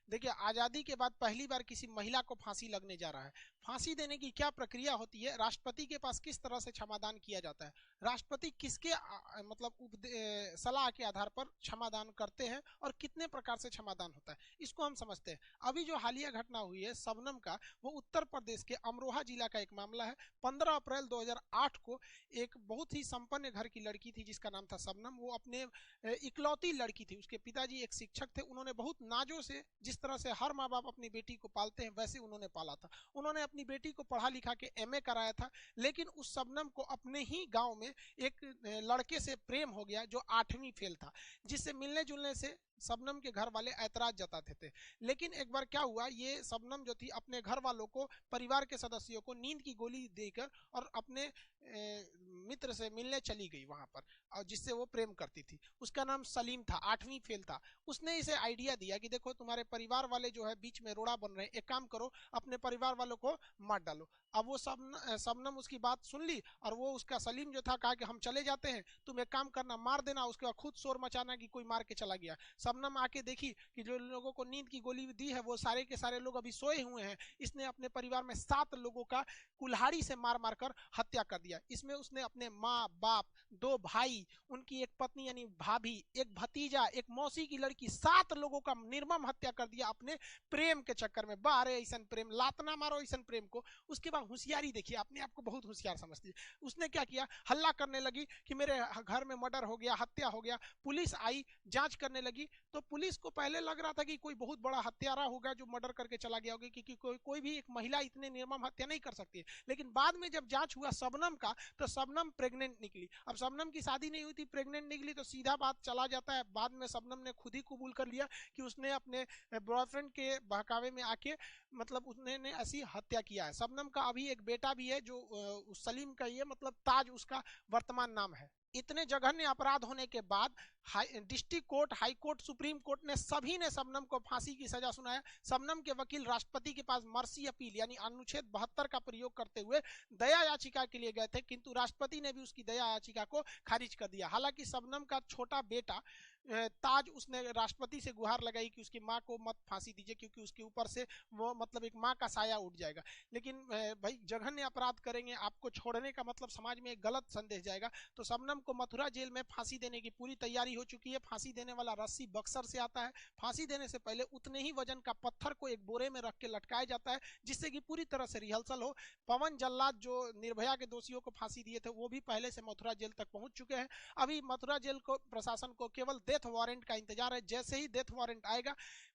देखिए, आजादी के बाद पहली बार किसी महिला को फांसी लगने जा रहा है। फांसी देने की क्या प्रक्रिया होती है, राष्ट्रपति के पास किस तरह से क्षमादान किया जाता है, राष्ट्रपति किसके मतलब सलाह के आधार पर क्षमादान करते हैं और कितने प्रकार से क्षमादान होता है, इसको हम समझते हैं। अभी जो हालिया घटना हुई है शबनम का, वो उत्तर प्रदेश के अमरोहा जिला का एक मामला है। 15 अप्रैल 2008 को एक बहुत ही संपन्न घर की लड़की थी जिसका नाम था शबनम। वो अपने इकलौती लड़की थी, उसके पिताजी एक शिक्षक थे। उन्होंने बहुत नाजों से, जिस तरह से हर माँ बाप अपनी बेटी को पालते हैं, वैसे उन्होंने पाला था। उन्होंने अपनी बेटी को पढ़ा लिखा के एमए कराया था। लेकिन उस शबनम को अपने ही गांव में एक लड़के से प्रेम हो गया जो 8वीं फेल था, जिससे मिलने जुलने से शबनम के घर वाले ऐतराज जताते थे। लेकिन एक बार क्या हुआ, ये शबनम जो थी अपने घर वालों को, परिवार के सदस्यों को नींद की गोली देकर और अपने मित्र से मिलने चली गई वहां पर, और जिससे वो प्रेम करती थी। उसका नाम सलीम था, 8वीं फेल था। उसने इसे आइडिया दिया कि देखो तुम्हारे परिवार वाले जो है बीच में रोड़ा बन रहे हैं, एक काम करो अपने परिवार वालों को मार डालो। अब वो शबनम उसकी बात सुन ली, और वो उसका सलीम जो था कहा कि हम चले जाते हैं, तुम एक काम करना मार देना, उसके बाद खुद शोर मचाना कि कोई मार के चला गया। शबनम आके देखी कि जो लोगों को नींद की गोली दी है वो सारे के सारे लोग अभी सोए हुए हैं। इसने अपने परिवार में 7 लोगों का कुल्हाड़ी से मार मार कर हत्या कर दिया। इसमें उसने अपने माँ बाप, 2 भाई, उनकी एक पत्नी यानी भाभी, एक भतीजा, एक मौसी की लड़की, 7 लोगों का निर्मम हत्या कर दिया अपने प्रेम के चक्कर में। बारे ऐसा प्रेम, लातना मारो ऐसा प्रेम को। उसके बाद होशियारी देखिए, अपने आप को बहुत होशियार समझती है। उसने क्या किया, हल्ला करने लगी कि मेरे घर में मर्डर हो गया, हत्या हो गया। पुलिस आई, जांच करने लगी, तो पुलिस को पहले लग रहा था कि कोई बहुत बड़ा हत्यारा होगा जो मर्डर करके चला गया होगा, क्योंकि कोई भी एक महिला इतने निर्मम हत्या नहीं कर सकती है। लेकिन बाद में जब जांच हुआ शबनम का, तो शबनम प्रेग्नेंट निकली। अब शबनम की शादी नहीं हुई थी, प्रेग्नेंट निकली तो सीधा बात चला जाता है। बाद में शबनम ने खुद ही कबूल कर लिया कि उसने अपने बॉयफ्रेंड के बहकावे में आके मतलब उसने ऐसी हत्या किया है। शबनम का अभी एक बेटा भी है जो सलीम का, ये मतलब ताज उसका वर्तमान नाम है। इतने जघन्य अपराध होने के बाद district court, high court, supreme court ने सभी ने शबनम को फांसी की सजा सुनाया। शबनम के वकील राष्ट्रपति के पास मर्सी अपील यानी अनुच्छेद 72 का प्रयोग करते हुए दया याचिका के लिए गए थे, किंतु राष्ट्रपति ने भी उसकी दया याचिका को खारिज कर दिया। हालांकि शबनम का छोटा बेटा ताज, उसने राष्ट्रपति से गुहार लगाई कि उसकी मां को मत फांसी दीजिए, क्योंकि उसके ऊपर से वो मतलब एक मां का साया उठ जाएगा। लेकिन भाई जघन्य अपराध करेंगे, आपको छोड़ने का मतलब समाज में एक गलत संदेश जाएगा। तो शबनम को मथुरा जेल में फांसी देने की पूरी तैयारी हो चुकी है। फांसी देने वाला रस्सी बक्सर से आता है। फांसी देने से पहले उतने ही वजन का पत्थर को एक बोरे में रख के लटकाया जाता है, जिससे कि पूरी तरह से रिहर्सल हो। पवन जल्लाद जो निर्भया के दोषियों को फांसी दिए थे, वो भी पहले से मथुरा जेल तक पहुंच चुके हैं। अभी मथुरा जेल को, प्रशासन को केवल डेथ वारंट का इंतजार है। जैसे ही डेथ वारंट आएगा,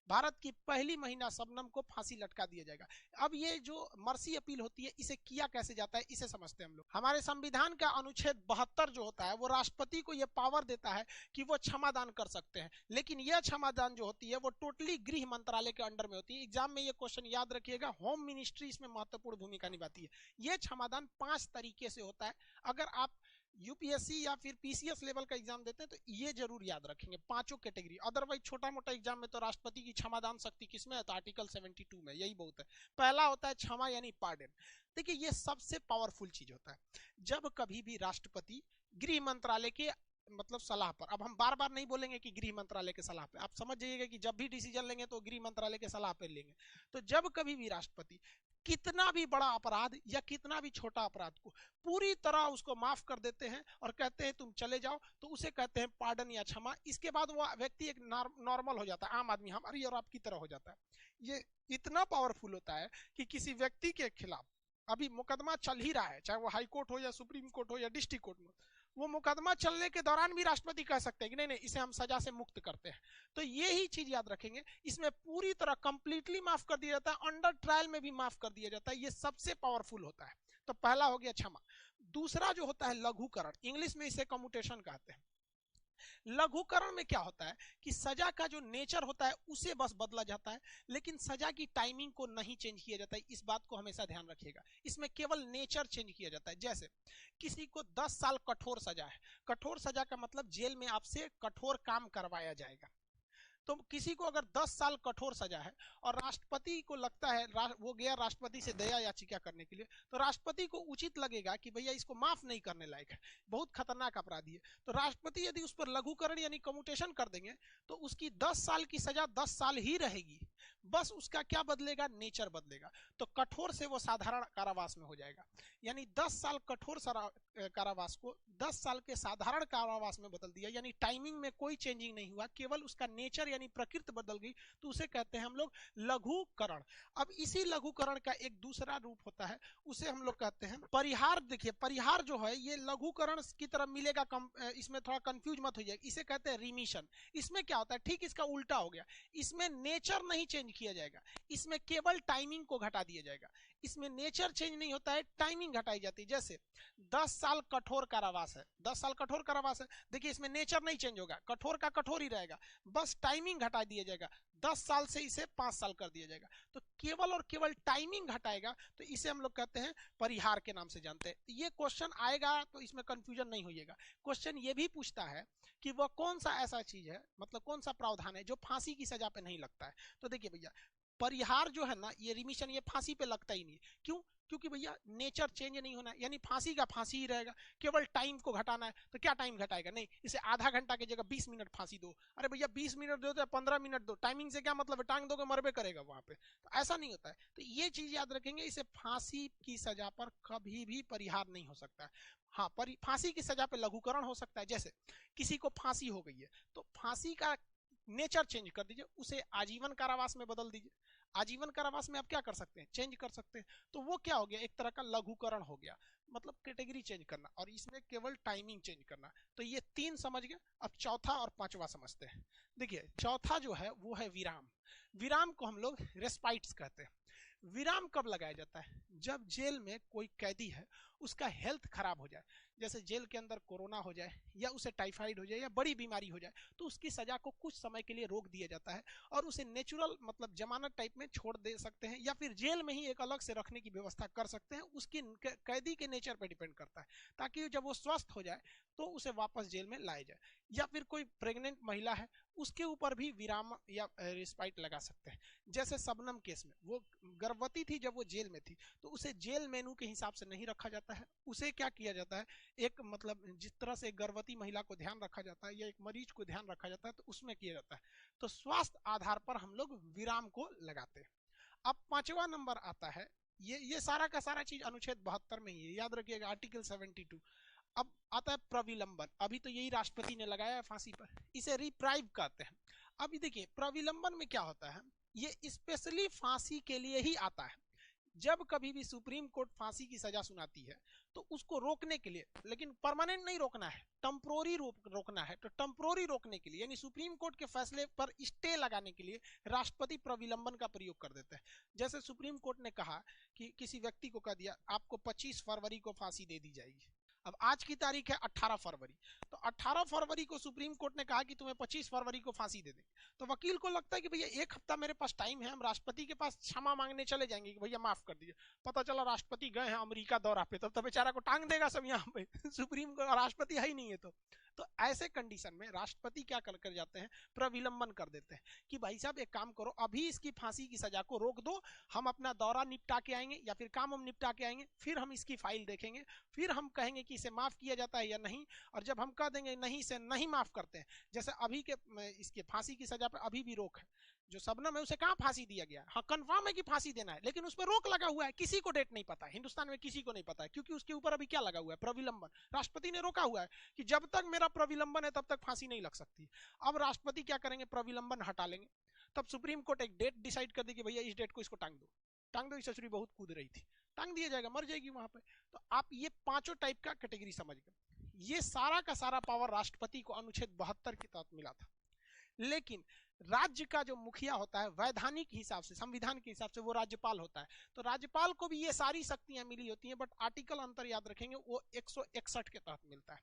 भारत की पहली महिला शबनम को फांसी लटका दिया जाएगा। अब ये जो मर्सी अपील होती है, इसे किया कैसे जाता है, इसे समझते हैं हम लोग। हमारे संविधान का अनुच्छेद 72 जो होता है, वो राष्ट्रपति को यह पावर देता है कि वो क्षमादान कर सकते हैं। लेकिन यह क्षमादान जो होती है वो टोटली गृह मंत्रालय के अंडर में होती है। एग्जाम में ये क्वेश्चन याद रखिएगा, होम मिनिस्ट्री इसमें महत्वपूर्ण भूमिका निभाती है। यह क्षमादान 5 तरीके से होता है। अगर आप यूपीएससी या फिर पीसीएस लेवल का एग्जाम देते हैं तो ये जरूर याद रखेंगे, 5 कैटेगरी। अदरवाइज छोटा मोटा एग्जाम में तो राष्ट्रपति की क्षमादान शक्ति किसमें है, तो आर्टिकल 72 में, यही बहुत है। पहला होता है क्षमा यानी पार्डन। देखिए ये सबसे पावरफुल चीज होता है। जब कभी भी राष्ट्रपति गृह मंत्रालय के मतलब सलाह पर, अब हम बार बार नहीं बोलेंगे कि गृह मंत्रालय के सलाह पे, आप समझ जाइएगा कि जब भी डिसीजन लेंगे तो गृह मंत्रालय के सलाह पर लेंगे। तो जब कभी भी राष्ट्रपति कितना भी बड़ा अपराध या कितना भी छोटा अपराध को पूरी तरह उसको माफ कर देते हैं और कहते हैं तुम चले जाओ, तो उसे कहते हैं पार्डन या क्षमा। इसके बाद वो व्यक्ति एक नॉर्मल हो जाता है, आम आदमी हमारी और आपकी तरह हो जाता है। ये इतना पावरफुल होता है कि किसी व्यक्ति के खिलाफ अभी मुकदमा चल ही रहा है, चाहे वो हाई कोर्ट हो या सुप्रीम कोर्ट हो या डिस्ट्रिक्ट कोर्ट में, वो मुकदमा चलने के दौरान भी राष्ट्रपति कह सकते हैं कि नहीं नहीं इसे हम सजा से मुक्त करते हैं। तो ये ही चीज याद रखेंगे, इसमें पूरी तरह कंप्लीटली माफ कर दिया जाता है, अंडर ट्रायल में भी माफ कर दिया जाता है। ये सबसे पावरफुल होता है। तो पहला हो गया क्षमा। दूसरा जो होता है लघुकरण, इंग्लिश में इसे कम्यूटेशन कहते हैं। लघुकरण में क्या होता है कि सजा का जो नेचर होता है उसे बस बदला जाता है, लेकिन सजा की टाइमिंग को नहीं चेंज किया जाता है। इस बात को हमेशा ध्यान रखिएगा, इसमें केवल नेचर चेंज किया जाता है। जैसे किसी को 10 साल कठोर सजा है, कठोर सजा का मतलब जेल में आपसे कठोर काम करवाया जाएगा। तो किसी को अगर 10 साल कठोर सजा है और राष्ट्रपति को लगता है, वो गया राष्ट्रपति से दया याचिका करने के लिए, तो राष्ट्रपति को उचित लगेगा कि भैया इसको माफ नहीं करने लायक है, बहुत खतरनाक अपराधी है। तो राष्ट्रपति यदि उस पर लघुकरण यानी कम्यूटेशन कर देंगे तो उसकी 10 साल की सजा 10 साल ही रहेगी। बस उसका क्या बदलेगा, नेचर बदलेगा। तो कठोर से वो साधारण कारावास में हो जाएगा, यानी 10 साल कठोर कारावास को 10 साल के साधारण कारावास में बदल दिया, यानी टाइमिंग में कोई चेंजिंग नहीं हुआ, केवल उसका नेचर यानी प्रकृति बदल गई, तो उसे कहते हैं हम लोग लघुकरण। अब इसी लघुकरण का एक दूसरा रूप होता है, उसे हम लोग कहते हैं परिहार। देखिए परिहार जो है ये लघुकरण की तरफ मिलेगा, इसमें थोड़ा कंफ्यूज मत हो जाएगा, इसे कहते हैं रिमिशन। इसमें क्या होता है, ठीक इसका उल्टा हो गया, इसमें नेचर नहीं चेंज किया जाएगा, इसमें केवल टाइमिंग को घटा दिया जाएगा। इसमें नेचर चेंज नहीं होता है, टाइमिंग घटाई जाती है। जैसे 10 साल कठोर कारावास है, 10 साल कठोर कारावास है, देखिए इसमें नेचर नहीं चेंज होगा, कठोर का कठोर ही रहेगा, बस टाइमिंग घटा दिया जाएगा, 10 साल से इसे 5 साल कर दिया जाएगा। तो केवल और केवल टाइमिंग घटाएगा, तो इसे हम लोग कहते हैं परिहार के नाम से जानते हैं। ये क्वेश्चन आएगा तो इसमें कंफ्यूजन नहीं होइएगा। क्वेश्चन ये भी पूछता है कि वह कौन सा ऐसा चीज है, मतलब कौन सा प्रावधान है जो फांसी की सजा पे नहीं लगता है। तो देखिए भैया परिहार जो है ना, ये रिमिशन, ये फांसी पे लगता ही नहीं है। क्यों? क्योंकि भैया नेचर चेंज नहीं होना है, यानी फांसी का फांसी ही रहेगा, केवल टाइम को घटाना है। तो क्या टाइम घटाएगा, नहीं, इसे आधा घंटा की जगह 20 मिनट फांसी दो। अरे भैया 20 मिनट दो तो 15 मिनट दो, टाइमिंग से क्या मतलब है, टांग दोगे मरबे करेगा वहां पे। तो ऐसा नहीं होता है, तो ये चीज याद रखेंगे, इसे फांसी की सजा पर कभी भी परिहार नहीं हो सकता है। हाँ, फांसी की सजा पे लघुकरण हो सकता है। जैसे किसी को फांसी हो गई है, तो फांसी का नेचर चेंज कर दीजिए, उसे आजीवन कारावास में बदल दीजिए। आजीवन कारावास में आप क्या कर सकते हैं, चेंज कर सकते हैं। तो वो क्या हो गया, एक तरह का लघुकरण हो गया, मतलब कैटेगरी चेंज करना, और इसमें केवल टाइमिंग चेंज करना। तो ये 3 समझ गए। अब चौथा और पांचवा समझते हैं। देखिए चौथा जो है वो है विराम। विराम को हम लोग रेस्पाइट्स कहते हैं। विराम कब लगाया जाता है, जब जेल में कोई कैदी है उसका हेल्थ खराब हो जाए, जैसे जेल के अंदर कोरोना हो जाए, या उसे टाइफाइड हो जाए, या बड़ी बीमारी हो जाए, तो उसकी सजा को कुछ समय के लिए रोक दिया जाता है, और उसे नेचुरल मतलब जमानत टाइप में छोड़ दे सकते हैं, या फिर जेल में ही एक अलग से रखने की व्यवस्था कर सकते हैं। उसकी कैदी के नेचर पर डिपेंड करता है, ताकि जब वो स्वस्थ हो जाए तो उसे वापस जेल में लाया जाए। या फिर कोई प्रेग्नेंट महिला है, उसके ऊपर भी विराम या रिस्पाइट लगा सकते हैं। जैसे शबनम केस में वो गर्भवती थी, जब वो जेल में थी, तो उसे जेल मेनू के हिसाब से नहीं रखा जाता है। उसे क्या किया जाता है, एक मतलब जिस तरह से गर्भवती महिला को ध्यान रखा जाता है या एक मरीज को ध्यान रखा जाता है, तो उसमें किया जाता है। तो स्वास्थ्य आधार पर हम लोग विराम को लगाते हैं। अब पांचवा नंबर आता है, ये सारा का सारा चीज अनुच्छेद 72 में ही है, याद रखिएगा, आर्टिकल 72। अब आता है प्रविलंबन। अभी तो यही राष्ट्रपति ने लगाया है फांसी पर, इसे रिप्राइव कहते हैं। अभी देखिए प्रविलंबन में क्या होता है, ये स्पेशली फांसी के लिए ही आता है। जब कभी भी सुप्रीम कोर्ट फांसी की सजा सुनाती है, तो उसको रोकने के लिए, लेकिन परमानेंट नहीं रोकना है, टेम्पोररी रोकना है, तो टेम्पोररी रोकने के लिए यानी सुप्रीम कोर्ट के फैसले पर स्टे लगाने के लिए राष्ट्रपति प्रविलंबन का प्रयोग कर देते हैं। जैसे सुप्रीम कोर्ट ने कहा कि किसी व्यक्ति को कह दिया आपको 25 फरवरी को फांसी दे दी जाएगी। अब आज की तारीख है 18 फरवरी, तो 18 फरवरी को सुप्रीम कोर्ट ने कहा कि तुम्हें 25 फरवरी को फांसी दे देंगे। तो वकील को लगता है कि भैया एक हफ्ता मेरे पास टाइम है, हम राष्ट्रपति के पास क्षमा मांगने चले जाएंगे कि भैया माफ कर दीजिए। पता चला राष्ट्रपति गए हैं अमेरिका दौरा पे, तब तो बेचारा को टांग देगा सब यहाँ पे सुप्रीम कोर्ट राष्ट्रपति है ही नहीं है। तो ऐसे कंडीशन में राष्ट्रपति क्या कर जाते हैं, प्रविलंबन कर देते हैं कि भाई साहब एक काम करो, अभी इसकी फांसी की सजा को रोक दो, हम अपना दौरा निपटा के आएंगे या फिर काम हम निपटा के आएंगे, फिर हम इसकी फाइल देखेंगे, फिर हम कहेंगे कि इसे माफ किया जाता है या नहीं। और जब हम कह देंगे नहीं से नहीं माफ करते हैं, जैसे अभी के इसके फांसी की सजा पर अभी भी रोक है, जो शबनम है उसे कहां फांसी दिया गया, हाँ कंफर्म है कि फांसी देना है, लेकिन उस पर रोक लगा हुआ है, किसी को डेट नहीं पता है, हिंदुस्तान में किसी को नहीं पता है, क्योंकि उसके ऊपर अभी क्या लगा हुआ है, प्रविलंबन। राष्ट्रपति ने रोका हुआ है कि जब तक मेरा प्रविलंबन है तब तक फांसी नहीं लग सकती। अब राष्ट्रपति क्या करेंगे, प्रविलंबन हटा लेंगे, तब सुप्रीम कोर्ट एक डेट डिसाइड कर देगी, भैया इस डेट को इसको टांग दो, टांग दो, ससुरी बहुत कूद रही थी, टांग दिया जाएगा, मर जाएगी वहां पे। तो आप ये पांचों टाइप का कैटेगरी समझ गए। ये सारा का सारा पावर राष्ट्रपति को अनुच्छेद 72 के तहत मिला था। लेकिन राज्य का जो मुखिया होता है वैधानिक हिसाब से, संविधान के हिसाब से वो राज्यपाल होता है, तो राज्यपाल को भी ये सारी शक्तियां मिली होती हैं, बट आर्टिकल अंतर याद रखेंगे, वो 161 के तहत मिलता है।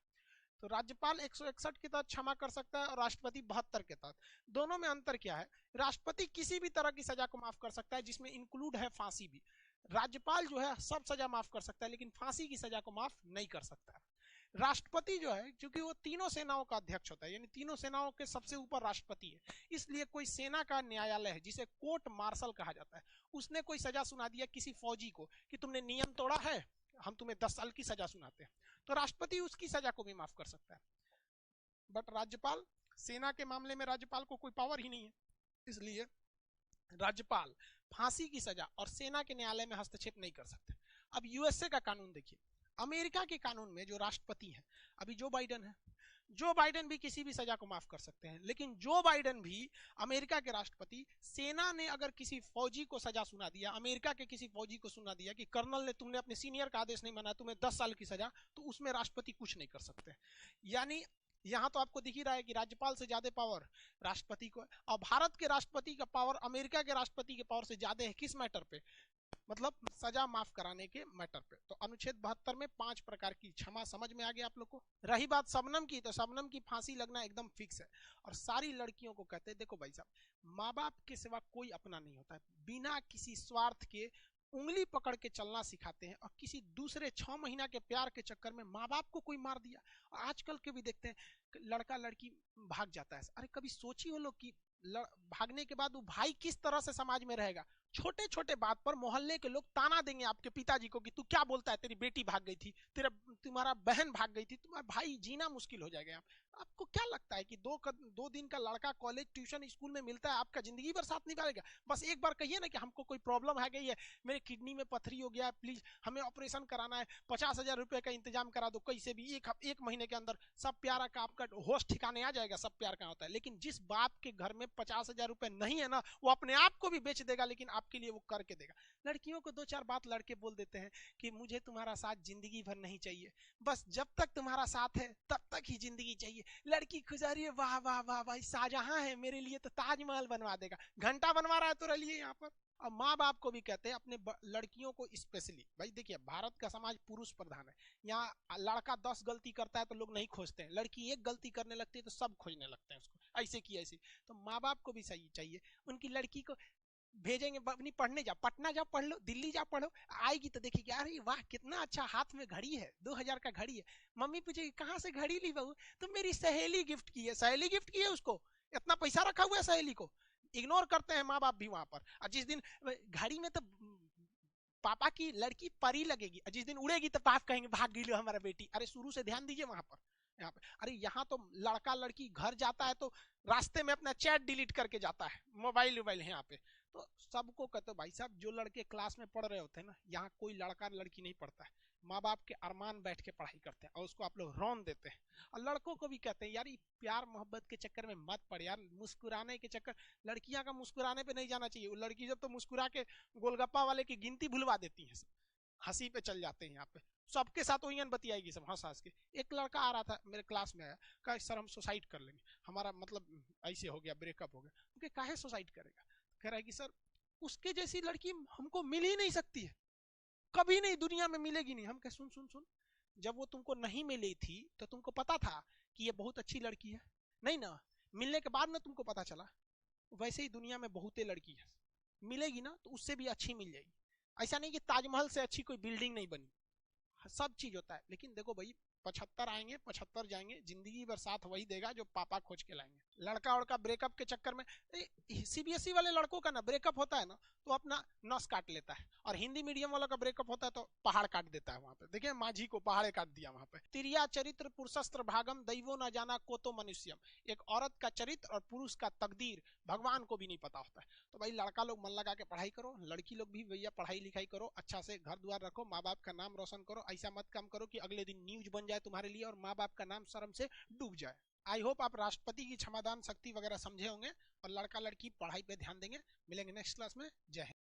तो राज्यपाल 161 के तहत क्षमा कर सकता है और राष्ट्रपति 72 के तहत। दोनों में अंतर क्या है, राष्ट्रपति किसी भी तरह की सजा को माफ कर सकता है, जिसमें इंक्लूड है फांसी भी। राज्यपाल जो है सब सजा माफ कर सकता है, लेकिन फांसी की सजा को माफ नहीं कर सकता है। राष्ट्रपति जो है, क्योंकि वो तीनों सेनाओं का अध्यक्ष होता है, यानी तीनों सेनाओं के सबसे ऊपर राष्ट्रपति है, इसलिए कोई सेना का न्यायालय है जिसे कोर्ट मार्शल कहा जाता है, उसने कोई सजा सुना दिया किसी फौजी को कि तुमने नियम तोड़ा है, हम तुम्हें 10 साल की सजा सुनाते हैं, तो राष्ट्रपति उसकी सजा को भी माफ कर सकता है। बट राज्यपाल, सेना के मामले में राज्यपाल को कोई पावर ही नहीं है, इसलिए राज्यपाल फांसी की सजा और सेना के न्यायालय में हस्तक्षेप नहीं कर सकते। अब यूएसए का कानून देखिए, अमेरिका के कानून में जो राष्ट्रपति है, अभी जो बाइडेन है, जो बाइडेन भी किसी भी सजा को माफ कर सकते हैं, लेकिन जो बाइडेन भी अमेरिका के राष्ट्रपति, सेना ने अगर किसी फौजी को सजा सुना दिया, अमेरिका के किसी फौजी को सुना दिया कि कर्नल ने, तुमने अपने सीनियर का आदेश नहीं माना, तुम्हें 10 साल की सजा, तो उसमें राष्ट्रपति कुछ नहीं कर सकते। यानी यहां तो आपको दिख ही रहा है कि राज्यपाल से ज्यादा पावर राष्ट्रपति को, और भारत के राष्ट्रपति का पावर अमेरिका के राष्ट्रपति के पावर से ज्यादा है। किस मैटर पे? मतलब सजा माफ कराने के मैटर पे। तो अनुच्छेद 72 में 5 प्रकार की क्षमा समझ में आ गया आप लोग को। रही बात शबनम की, तो शबनम की फांसी लगना एकदम फिक्स है। और सारी लड़कियों को कहते हैं, देखो भाई साहब, माँ बाप के सिवा कोई अपना नहीं होता है। बिना किसी स्वार्थ के उंगली पकड़ के चलना सिखाते हैं, और किसी दूसरे 6 महीना के प्यार के चक्कर में माँ बाप को कोई मार दिया। और आजकल के भी देखते हैं लड़का लड़की भाग जाता है। अरे कभी सोची हो लोग कि भागने के बाद वो भाई किस तरह से समाज में रहेगा? छोटे छोटे बात पर मोहल्ले के लोग ताना देंगे आपके पिताजी को कि तू क्या बोलता है, तेरी बेटी भाग गई थी, तुम्हारा बहन भाग गई थी, तुम्हारा भाई जीना मुश्किल हो जाएगा। आपको क्या लगता है कि दो दिन का लड़का कॉलेज ट्यूशन स्कूल में मिलता है, आपका जिंदगी भर साथ नहीं पाएगा? बस एक बार कहिए ना कि हमको कोई प्रॉब्लम है गई है, मेरे किडनी में पथरी हो गया है, प्लीज हमें ऑपरेशन कराना है, 50,000 रुपए का इंतजाम करा दो, कैसे भी एक महीने के अंदर सब प्यारा का आपका होश ठिकाने आ जाएगा। सब प्यार का होता है। लेकिन जिस बाप के घर में 50,000 रुपए नहीं है ना, वो अपने आप को भी बेच देगा, लेकिन आपके लिए वो करके देगा। लड़कियों को 2-4 बात लड़के बोल देते हैं कि मुझे तुम्हारा साथ जिंदगी भर नहीं चाहिए, बस जब तक तुम्हारा साथ है तब तक ही जिंदगी चाहिए। लड़की खुजा रही है, वाह वाह वाह भाई शाहजहां है मेरे लिए, तो ताजमहल बनवा देगा, घंटा बनवा रहा है तो रहिए यहाँ पर। और माँ बाप को भी कहते हैं अपने लड़कियों को स्पेशली, भाई देखिए भारत का समाज पुरुष प्रधान है। यहाँ लड़का 10 गलती करता है तो लोग नहीं खोजते हैं, लड़की एक गलती करने लगती है तो सब खोजने लगते हैं उसको, ऐसे की ऐसी। तो माँ बाप को भी सही चाहिए, उनकी लड़की को भेजेंगे अपनी पढ़ने, जा पटना जा पढ़ लो, दिल्ली जा पढ़ो, आएगी तो देखिए अरे वाह कितना अच्छा, हाथ में घड़ी है, 2000 का घड़ी है। मम्मी पूछेगी कहाँ से घड़ी ली बहू? तो मेरी सहेली गिफ्ट की है। सहेली गिफ्ट की है उसको? इतना पैसा रखा हुआ है सहेली को? इग्नोर करते हैं माँ बाप भी वहां पर। और जिस दिन घड़ी में तो पापा की लड़की परी लगेगी, जिस दिन उड़ेगी तो पाप कहेंगे भाग गई लो हमारा बेटी। अरे शुरू से ध्यान दीजिए वहां पर। यहाँ पे अरे यहाँ तो लड़का लड़की घर जाता है तो रास्ते में अपना चैट डिलीट करके जाता है, मोबाइल वोबाइल है यहाँ पे। तो सबको कहते भाई साहब, जो लड़के क्लास में पढ़ रहे होते हैं ना, यहाँ कोई लड़का लड़की नहीं पढ़ता है, माँ बाप के अरमान बैठ के पढ़ाई करते हैं, और उसको आप लोग रौन देते हैं। और लड़कों को भी कहते हैं यार प्यार मोहब्बत के चक्कर में मत पड़ यार, मुस्कुराने के चक्कर, लड़कियां का मुस्कुराने पे नहीं जाना चाहिए। वो लड़की जब तो मुस्कुरा के गोलगप्पा वाले की गिनती भुलवा देती है, हंसी पे चल जाते हैं यहाँ पे, सबके साथ वही बतियाएगी सब हंस हंस के। एक लड़का आ रहा था मेरे क्लास में, आया कहा सर हम सुसाइड कर लेंगे, हमारा मतलब ऐसे हो गया, ब्रेकअप हो गया। क्योंकि काहे सुसाइड करेगा? कह रहा है कि सर उसके जैसी लड़की हमको मिल ही नहीं सकती है, कभी नहीं, दुनिया में मिलेगी नहीं। हम कह सुन सुन सुन, जब वो तुमको नहीं मिली थी तो तुमको पता था कि ये बहुत अच्छी लड़की है? नहीं ना, मिलने के बाद ना तुमको पता चला। वैसे ही दुनिया में बहुते लड़की है, मिलेगी ना तो उससे भी अच्छी मिल जाएगी। ऐसा नहीं कि ताजमहल से अच्छी कोई बिल्डिंग नहीं बनी, सब चीज होता है। लेकिन देखो भाई 75 आएंगे 75 जाएंगे, जिंदगी भर साथ वही देगा जो पापा खोज के लाएंगे। लड़का उड़का ब्रेकअप के चक्कर में, सीबीएसई वाले लड़कों का ना ब्रेकअप होता है ना तो अपना नस काट लेता है, और हिंदी मीडियम वालों का ब्रेकअप होता है तो पहाड़ काट देता है। वहां पे देखिए माझी को पहाड़े काट दिया वहां पे। तिरिया चरित्र पुरुषस्त्र भागम दैवो न जाना को तो मनुष्यम, एक औरत का चरित्र और पुरुष का तकदीर भगवान को भी नहीं पता होता है। तो भाई लड़का लोग मन लगा के पढ़ाई करो, लड़की लोग भी भैया पढ़ाई लिखाई करो, अच्छा से घर द्वार रखो, माँ बाप का नाम रोशन करो। ऐसा मत काम करो कि अगले दिन न्यूज बन जाए तुम्हारे लिए और माँ बाप का नाम शर्म से डूब जाए। आई होप आप राष्ट्रपति की क्षमादान शक्ति वगैरह समझे होंगे और लड़का लड़की पढ़ाई पे ध्यान देंगे। मिलेंगे नेक्स्ट क्लास में। जय हिंद।